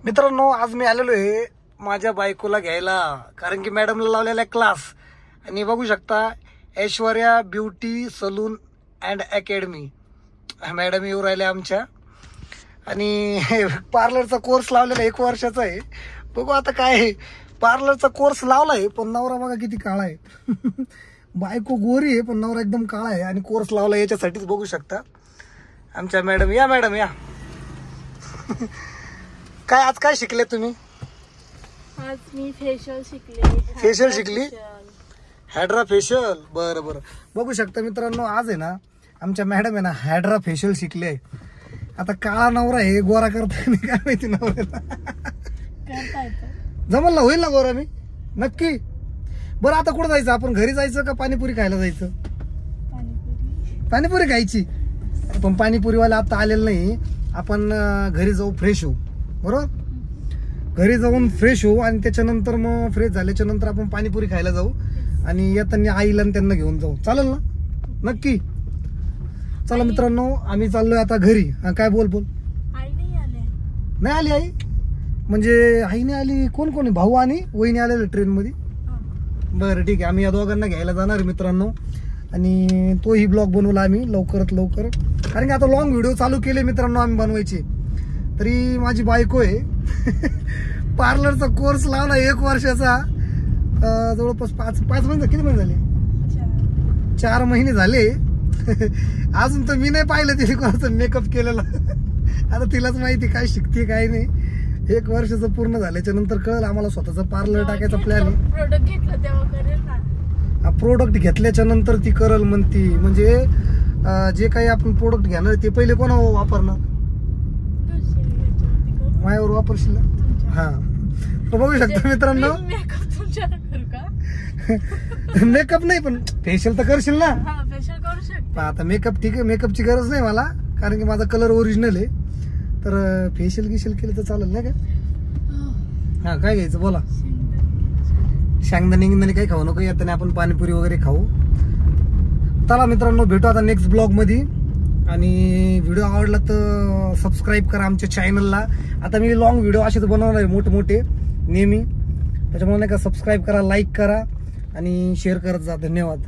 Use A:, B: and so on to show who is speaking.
A: मित्रांनो, आज मी आलेलो आहे माझ्या बायकोला घ्यायला, कारण की मॅडमला लावलेला क्लास. आणि बघू शकता Aishwarya beauty salon and academy madam येऊ राहिले आमच्या. आणि पार्लरचा कोर्स लावलेला 1 वर्षाचा आहे. बघू आता काय आहे. पार्लरचा कोर्स लावला आहे पण नवरा बघा किती काळा आहे. बायको गोरी आहे पण नवरा एकदम काळा आहे आणि कोर्स लावला याच्यासाठीच. बघू शकता आमच्या मॅडम. या मॅडम या. काय आज काय शिकले तुम्ही?
B: आज मी फेशियल शिकले.
A: फेशियल शिकली? Hydra facial. बरं बरं. बघू शकता मित्रांनो, आज आहे ना आमच्या मॅडम आहे ना हायड्रा फेशियल शिकले. आता काळा नवरा आहे, गोरा करता नाही काय माहिती नवऱ्याला. जमल ना, होईल ना गोरा मी नक्की. बरं आता कुठं जायचं आपण? घरी जायचं का पाणीपुरी खायला जायचं? पाणीपुरी खायची. पण पाणीपुरीवाला आता आलेलं नाही. आपण घरी जाऊ, फ्रेश होऊ. बरोबर, घरी जाऊन फ्रेश होऊ आणि त्याच्यानंतर मग फ्रेश झाल्याच्या नंतर आपण पाणीपुरी खायला जाऊ आणि येताना आईला त्यांना घेऊन जाऊ. चालेल ना? नक्की. चला मित्रांनो, आम्ही चाललोय आता घरी. काय बोल बोल. नाही आली आई? म्हणजे आई नाही आली. कोण कोण? भाऊ आणि वहिनी आलेले ट्रेन मध्ये. बरं ठीक आहे. आम्ही या दोघांना घ्यायला जाणार आहे मित्रांनो. आणि तोही ब्लॉग बनवला आम्ही लवकरात लवकर, कारण की आता लॉंग व्हिडिओ चालू केले मित्रांनो आम्ही बनवायचे. तरी माझी बायको आहे पार्लरचा कोर्स लावला 1 वर्षाचा. जवळपास 5 महिने. किती महिने झाले? 4 महिने झाले. अजून तर मी नाही पाहिलं तिने कोणाचं मेकअप केलेला. आता तिलाच माहिती काय शिकते काय नाही. 1 वर्षाचं पूर्ण झाल्याच्या नंतर कळलं आम्हाला स्वतःचा पार्लर टाकायचा प्लॅन आहे.
B: प्रोडक्ट घेतलं तेव्हा करेल ना.
A: प्रोडक्ट घेतल्याच्या नंतर ती करल म्हणती. म्हणजे जे काही आपण प्रोडक्ट घेणार ते पहिले कोणा वापरणार? मायावर वापरशील. हा, तर बघू शकता मित्रांनो. मेकअप नाही पण फेशियल तर करशील ना. आता मेकअप ठीक आहे, मेकअपची गरज नाही मला, कारण की माझा कलर ओरिजिनल आहे. तर फेशियल गिशियल केलं तर चालेल नाही का? हा, काय घ्यायचं बोला. शेंगदाणे गिंगदाणे काही खाऊ नको. येताना आपण पाणीपुरी वगैरे खाऊ. चला मित्रांनो, भेटू आता नेक्स्ट ब्लॉग मध्ये. आणि व्हिडिओ आवडला तर सबस्क्राईब करा आमच्या चॅनलला. आता मी लॉंग व्हिडिओ असेच बनवणार आहे मोठे नेहमी. त्याच्यामुळे नाही का सबस्क्राईब करा, लाईक करा आणि शेअर करत जा. धन्यवाद.